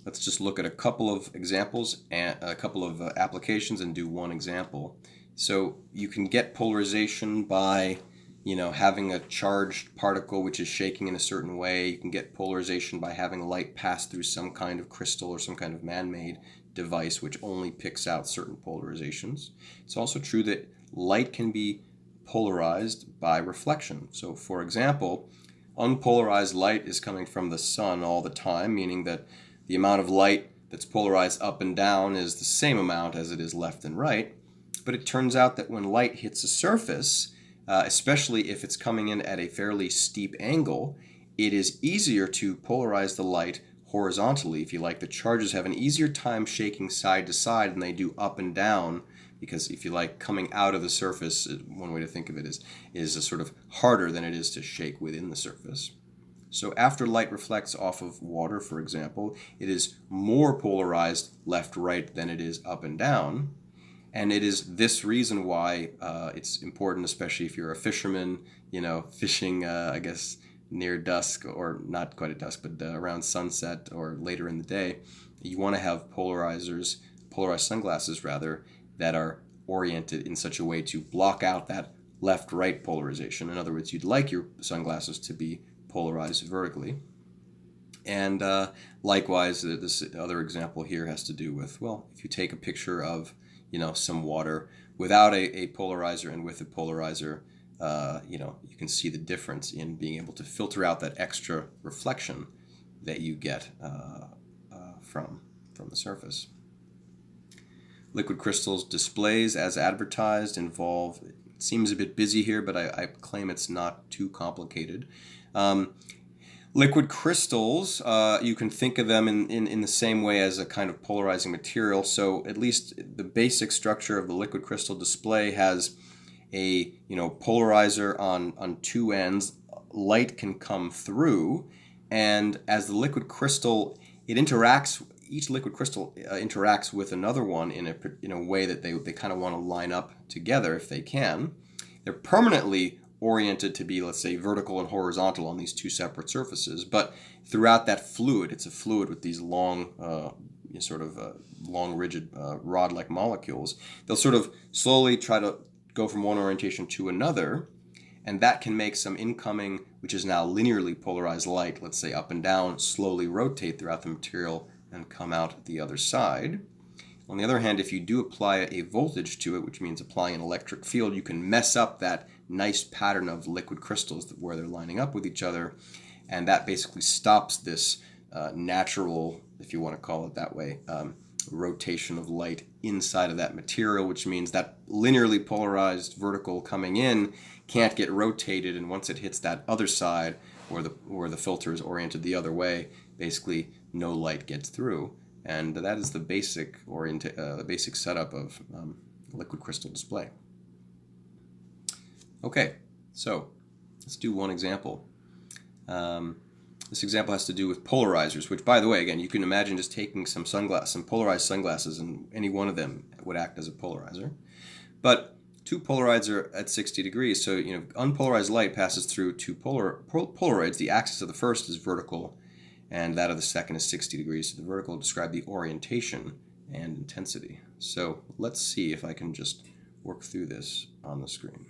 let's just look at a couple of examples and a couple of applications and do one example. So you can get polarization by, having a charged particle which is shaking in a certain way. You can get polarization by having light pass through some kind of crystal or some kind of man-made device which only picks out certain polarizations. It's also true that light can be polarized by reflection. So for example, unpolarized light is coming from the sun all the time, meaning that the amount of light that's polarized up and down is the same amount as it is left and right. But it turns out that when light hits a surface, especially if it's coming in at a fairly steep angle, it is easier to polarize the light horizontally. If you like, the charges have an easier time shaking side to side than they do up and down, because if you like, coming out of the surface, one way to think of it is a sort of harder than it is to shake within the surface. So after light reflects off of water, for example, it is more polarized left-right than it is up and down. And it is this reason why it's important, especially if you're a fisherman, fishing, I guess, near dusk, or not quite at dusk, but around sunset or later in the day. You want to have polarized sunglasses rather, that are oriented in such a way to block out that left-right polarization. In other words, you'd like your sunglasses to be polarized vertically. And likewise, this other example here has to do with, well, if you take a picture of, some water without a polarizer and with a polarizer, you can see the difference in being able to filter out that extra reflection that you get from the surface. Liquid crystals displays as advertised involve, it seems a bit busy here, but I claim it's not too complicated. Liquid crystals, you can think of them in the same way as a kind of polarizing material. So at least the basic structure of the liquid crystal display has a polarizer on two ends. Light can come through, and as the liquid crystal, each liquid crystal interacts with another one in a way that they kind of want to line up together if they can. They're permanently oriented to be, let's say, vertical and horizontal on these two separate surfaces, but throughout that fluid, it's a fluid with these long, long rigid rod-like molecules, they'll sort of slowly try to go from one orientation to another, and that can make some incoming, which is now linearly polarized light, let's say up and down, slowly rotate throughout the material and come out the other side. On the other hand, if you do apply a voltage to it, which means applying an electric field, you can mess up that nice pattern of liquid crystals where they're lining up with each other, and that basically stops this natural, if you want to call it that way, rotation of light inside of that material, which means that linearly polarized vertical coming in can't get rotated, and once it hits that other side where the filter is oriented the other way, basically no light gets through. And that is the basic setup of liquid crystal display. Okay, so let's do one example. This example has to do with polarizers, which, by the way, again, you can imagine just taking some polarized sunglasses, and any one of them would act as a polarizer. But two polarizer are at 60 degrees, so unpolarized light passes through two polaroids. The axis of the first is vertical, and that of the second is 60 degrees. So the vertical will describe the orientation and intensity. So let's see if I can just work through this on the screen.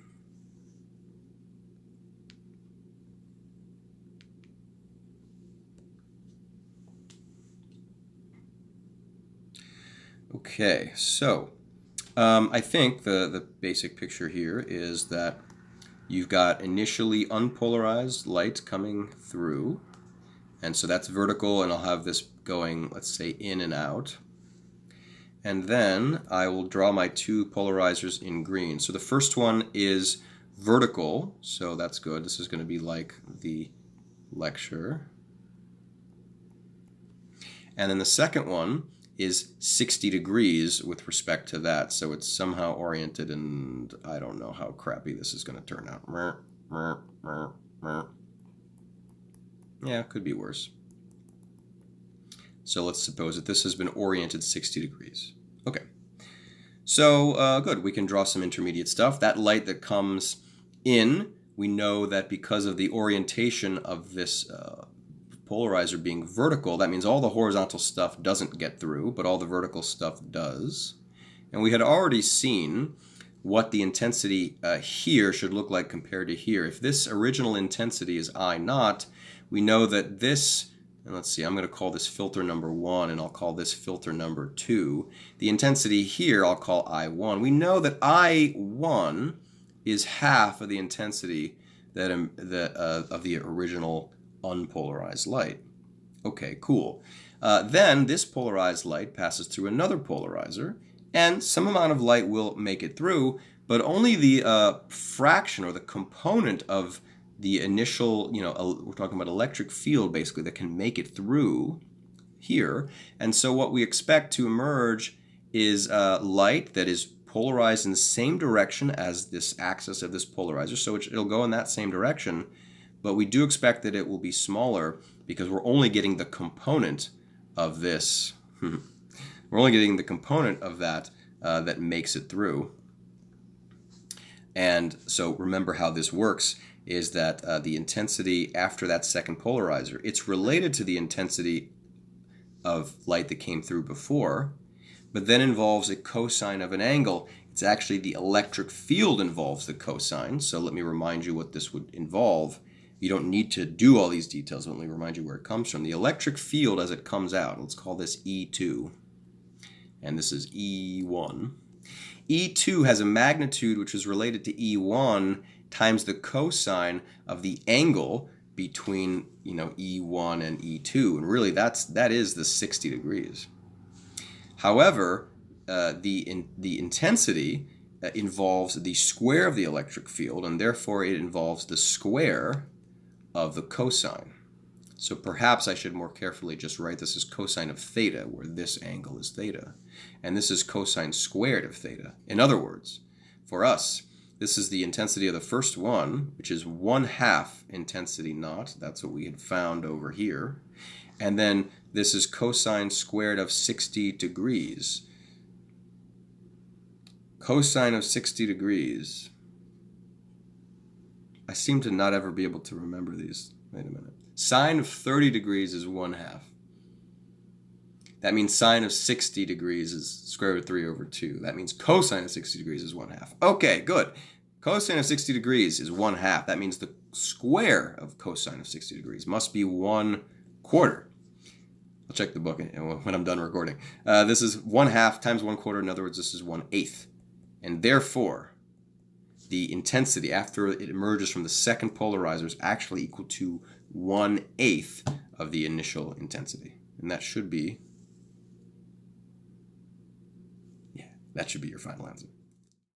Okay, so I think the basic picture here is that you've got initially unpolarized light coming through, and so that's vertical, and I'll have this going, let's say, in and out. And then I will draw my two polarizers in green. So the first one is vertical, so that's good. This is going to be like the lecture. And then the second one is 60 degrees with respect to that, so it's somehow oriented, and I don't know how crappy this is going to turn out. Yeah, it could be worse. So let's suppose that this has been oriented 60 degrees. Okay, so good, we can draw some intermediate stuff. That light that comes in, we know that because of the orientation of this polarizer being vertical, that means all the horizontal stuff doesn't get through, but all the vertical stuff does. And we had already seen what the intensity here should look like compared to here. If this original intensity is I naught, we know that this, and let's see, I'm going to call this filter number 1, and I'll call this filter number 2. The intensity here I'll call I1. We know that I1 is half of the intensity that of the original unpolarized light. Okay, cool. Then this polarized light passes through another polarizer, and some amount of light will make it through, but only the fraction or the component of the initial, we're talking about electric field basically, that can make it through here. And so what we expect to emerge is light that is polarized in the same direction as this axis of this polarizer, so it'll go in that same direction, but we do expect that it will be smaller because we're only getting the component of this. We're only getting the component of that that makes it through. And so remember how this works is that the intensity after that second polarizer, it's related to the intensity of light that came through before, but then involves a cosine of an angle. It's actually the electric field involves the cosine. So let me remind you what this would involve. You don't need to do all these details, but let me remind you where it comes from. The electric field as it comes out, let's call this E2, and this is E1. E2 has a magnitude which is related to E1 times the cosine of the angle between E1 and E2, and really that is the 60 degrees. However, the intensity involves the square of the electric field, and therefore it involves the square of the cosine. So perhaps I should more carefully just write this as cosine of theta, where this angle is theta. And this is cosine squared of theta. In other words, for us, this is the intensity of the first one, which is 1/2 intensity naught. That's what we had found over here. And then this is cosine squared of 60 degrees. Cosine of 60 degrees. I seem to not ever be able to remember these. Wait a minute. Sine of 30 degrees is 1/2. That means sine of 60 degrees is square root of 3 over 2. That means cosine of 60 degrees is 1/2. Okay, good. Cosine of 60 degrees is 1/2. That means the square of cosine of 60 degrees must be 1/4. I'll check the book when I'm done recording. This is 1/2 times 1/4. In other words, this is 1/8. And therefore, the intensity after it emerges from the second polarizer is actually equal to 1/8 of the initial intensity. And that should be your final answer.